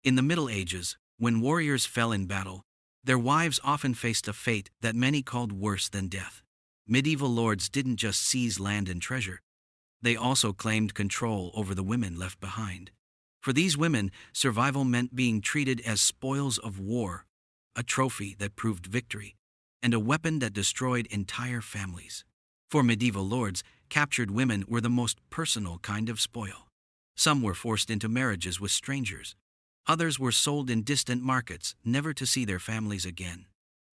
In the Middle Ages, when warriors fell in battle, their wives often faced a fate that many called worse than death. Medieval lords didn't just seize land and treasure, they also claimed control over the women left behind. For these women, survival meant being treated as spoils of war, a trophy that proved victory, and a weapon that destroyed entire families. For medieval lords, captured women were the most personal kind of spoil. Some were forced into marriages with strangers. Others were sold in distant markets, never to see their families again.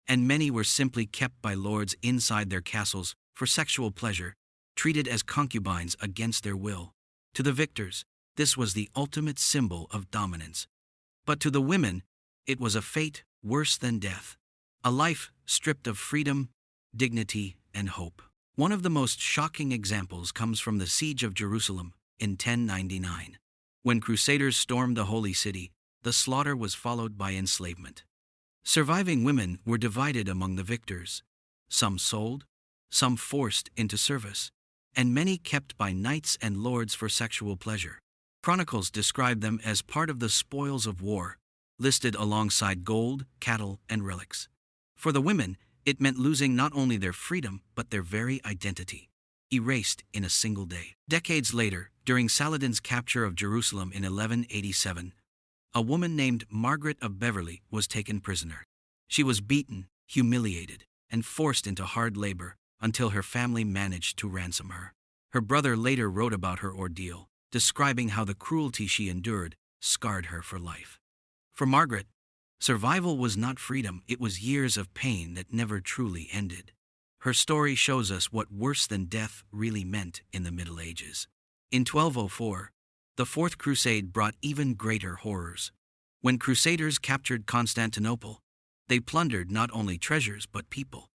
And many were simply kept by lords inside their castles for sexual pleasure, treated as concubines against their will. To the victors, this was the ultimate symbol of dominance. But to the women, it was a fate worse than death. A life stripped of freedom, dignity, and hope. One of the most shocking examples comes from the Siege of Jerusalem in 1099. When crusaders stormed the Holy City, the slaughter was followed by enslavement. Surviving women were divided among the victors, some sold, some forced into service, and many kept by knights and lords for sexual pleasure. Chronicles describe them as part of the spoils of war, listed alongside gold, cattle, and relics. For the women, it meant losing not only their freedom but their very identity, erased in a single day. Decades later, during Saladin's capture of Jerusalem in 1187, a woman named Margaret of Beverley was taken prisoner. She was beaten, humiliated, and forced into hard labor until her family managed to ransom her. Her brother later wrote about her ordeal, describing how the cruelty she endured scarred her for life. For Margaret, survival was not freedom, it was years of pain that never truly ended. Her story shows us what worse than death really meant in the Middle Ages. In 1204, the Fourth Crusade brought even greater horrors. When crusaders captured Constantinople, they plundered not only treasures but people.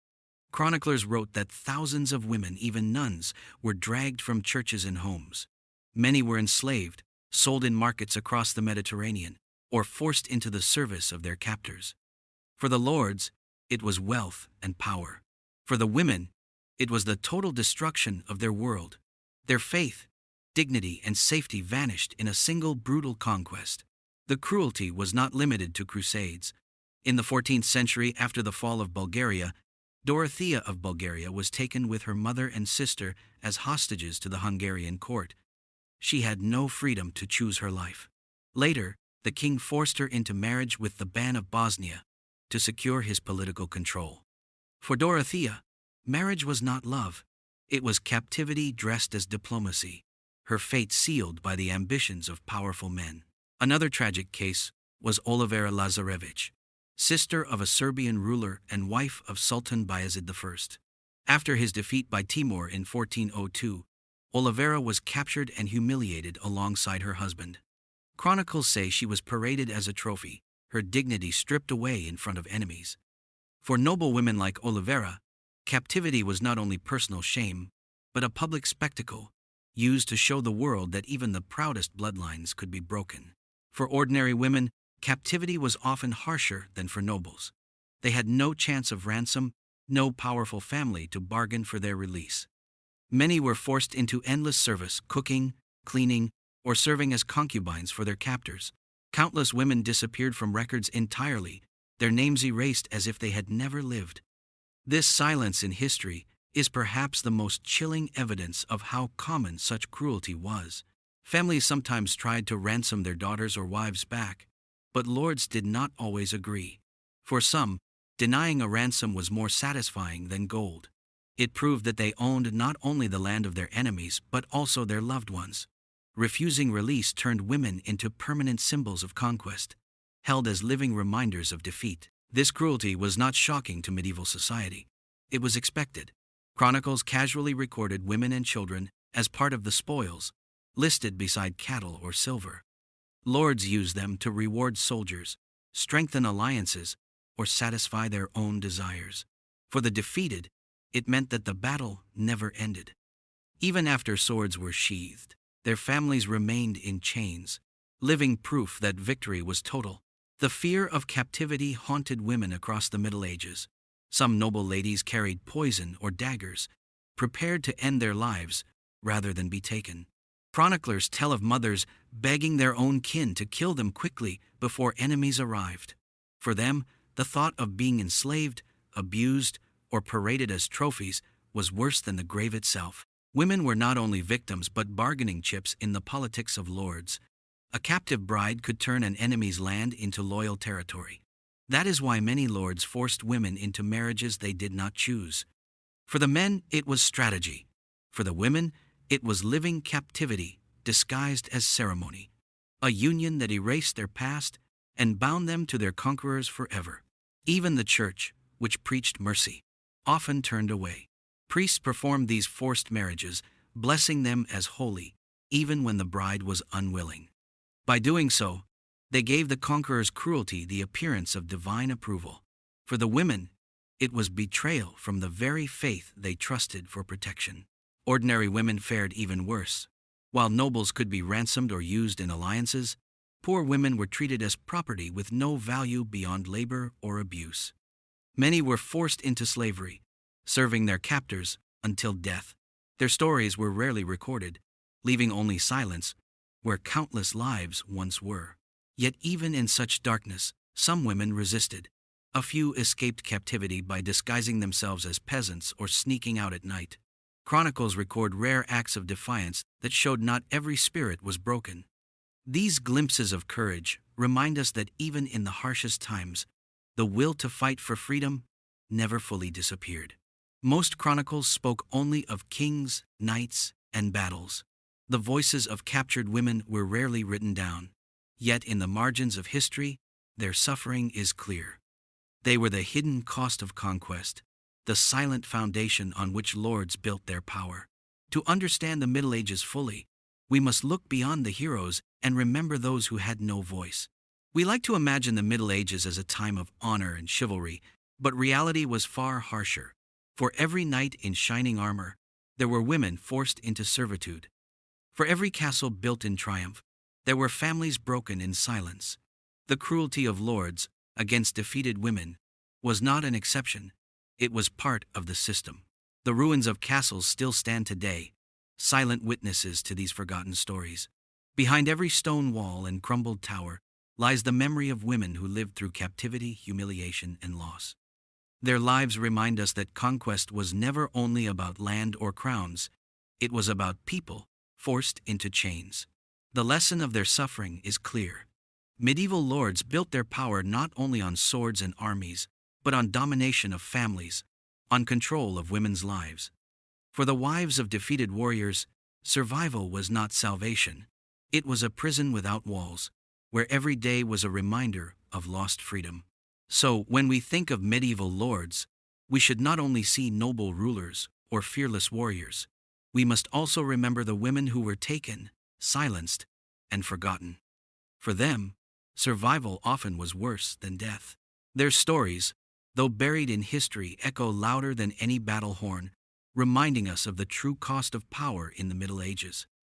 Chroniclers wrote that thousands of women, even nuns, were dragged from churches and homes. Many were enslaved, sold in markets across the Mediterranean, or forced into the service of their captors. For the lords, it was wealth and power. For the women, it was the total destruction of their world. Their faith, dignity, and safety vanished in a single brutal conquest. The cruelty was not limited to crusades. In the 14th century, after the fall of Bulgaria, Dorothea of Bulgaria was taken with her mother and sister as hostages to the Hungarian court. She had no freedom to choose her life. Later, the king forced her into marriage with the Ban of Bosnia to secure his political control. For Dorothea, marriage was not love. It was captivity dressed as diplomacy, her fate sealed by the ambitions of powerful men. Another tragic case was Olivera Lazarevich, sister of a Serbian ruler and wife of Sultan Bayezid I. After his defeat by Timur in 1402, Olivera was captured and humiliated alongside her husband. Chronicles say she was paraded as a trophy, her dignity stripped away in front of enemies. For noble women like Olivera, captivity was not only personal shame, but a public spectacle, used to show the world that even the proudest bloodlines could be broken. For ordinary women, captivity was often harsher than for nobles. They had no chance of ransom, no powerful family to bargain for their release. Many were forced into endless service, cooking, cleaning, or serving as concubines for their captors. Countless women disappeared from records entirely, their names erased as if they had never lived. This silence in history is perhaps the most chilling evidence of how common such cruelty was. Families sometimes tried to ransom their daughters or wives back, but lords did not always agree. For some, denying a ransom was more satisfying than gold. It proved that they owned not only the land of their enemies but also their loved ones. Refusing release turned women into permanent symbols of conquest, held as living reminders of defeat. This cruelty was not shocking to medieval society. It was expected. Chronicles casually recorded women and children as part of the spoils, listed beside cattle or silver. Lords used them to reward soldiers, strengthen alliances, or satisfy their own desires. For the defeated, it meant that the battle never ended. Even after swords were sheathed, their families remained in chains, living proof that victory was total. The fear of captivity haunted women across the Middle Ages. Some noble ladies carried poison or daggers, prepared to end their lives rather than be taken. Chroniclers tell of mothers begging their own kin to kill them quickly before enemies arrived. For them, the thought of being enslaved, abused, or paraded as trophies was worse than the grave itself. Women were not only victims but bargaining chips in the politics of lords. A captive bride could turn an enemy's land into loyal territory. That is why many lords forced women into marriages they did not choose. For the men, it was strategy. For the women, it was living captivity, disguised as ceremony. A union that erased their past and bound them to their conquerors forever. Even the church, which preached mercy, often turned away. Priests performed these forced marriages, blessing them as holy, even when the bride was unwilling. By doing so, they gave the conqueror's cruelty the appearance of divine approval. For the women, it was betrayal from the very faith they trusted for protection. Ordinary women fared even worse. While nobles could be ransomed or used in alliances, poor women were treated as property with no value beyond labor or abuse. Many were forced into slavery, serving their captors until death. Their stories were rarely recorded, leaving only silence where countless lives once were. Yet even in such darkness, some women resisted. A few escaped captivity by disguising themselves as peasants or sneaking out at night. Chronicles record rare acts of defiance that showed not every spirit was broken. These glimpses of courage remind us that even in the harshest times, the will to fight for freedom never fully disappeared. Most chronicles spoke only of kings, knights, and battles. The voices of captured women were rarely written down. Yet in the margins of history, their suffering is clear. They were the hidden cost of conquest, the silent foundation on which lords built their power. To understand the Middle Ages fully, we must look beyond the heroes and remember those who had no voice. We like to imagine the Middle Ages as a time of honor and chivalry, but reality was far harsher. For every knight in shining armor, there were women forced into servitude. For every castle built in triumph, there were families broken in silence. The cruelty of lords against defeated women was not an exception. It was part of the system. The ruins of castles still stand today, silent witnesses to these forgotten stories. Behind every stone wall and crumbled tower lies the memory of women who lived through captivity, humiliation, and loss. Their lives remind us that conquest was never only about land or crowns. It was about people forced into chains. The lesson of their suffering is clear. Medieval lords built their power not only on swords and armies, but on domination of families, on control of women's lives. For the wives of defeated warriors, survival was not salvation. It was a prison without walls, where every day was a reminder of lost freedom. So, when we think of medieval lords, we should not only see noble rulers or fearless warriors. We must also remember the women who were taken, silenced, and forgotten. For them, survival often was worse than death. Their stories, though buried in history, echo louder than any battle horn, reminding us of the true cost of power in the Middle Ages.